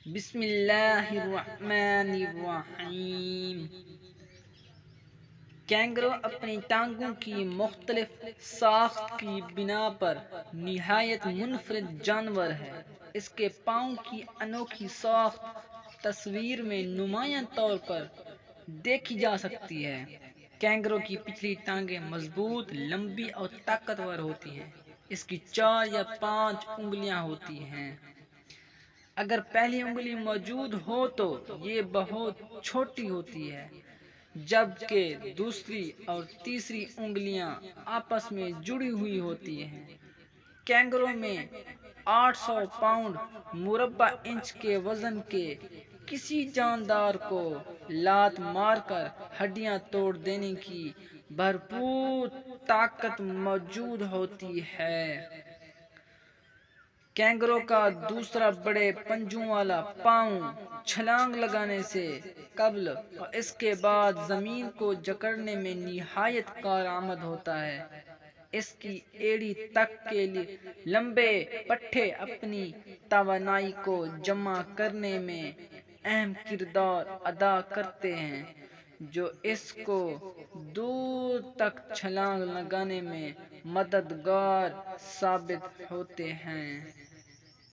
بسم اللہ الرحمن الرحیم۔ کینگرو اپنی ٹانگوں کی مختلف ساخت کی بنا پر نہایت منفرد جانور ہے۔ اس کے پاؤں کی انوکھی ساخت تصویر میں نمایاں طور پر دیکھی جا سکتی ہے۔ کینگرو کی پچھلی ٹانگیں مضبوط، لمبی اور طاقتور ہوتی ہیں۔ اس کی 4 یا 5 انگلیاں ہوتی ہیں۔ اگر پہلی انگلی موجود ہو تو یہ بہت چھوٹی ہوتی ہے، جبکہ دوسری اور تیسری انگلیاں آپس میں جڑی ہوئی ہوتی ہیں۔ کینگرو میں 800 پاؤنڈ مربع انچ کے وزن کے کسی جاندار کو لات مار کر ہڈیاں توڑ دینے کی بھرپور طاقت موجود ہوتی ہے۔ کینگرو کا دوسرا بڑے پنجوں والا پاؤں چھلانگ لگانے سے قبل اور اس کے بعد زمین کو جکڑنے میں نہایت کارآمد ہوتا ہے۔ اس کی ایڑی تک کے لمبے پٹھے اپنی توانائی کو جمع کرنے میں اہم کردار ادا کرتے ہیں، جو اس کو دور تک چھلانگ لگانے میں مددگار ثابت ہوتے ہیں۔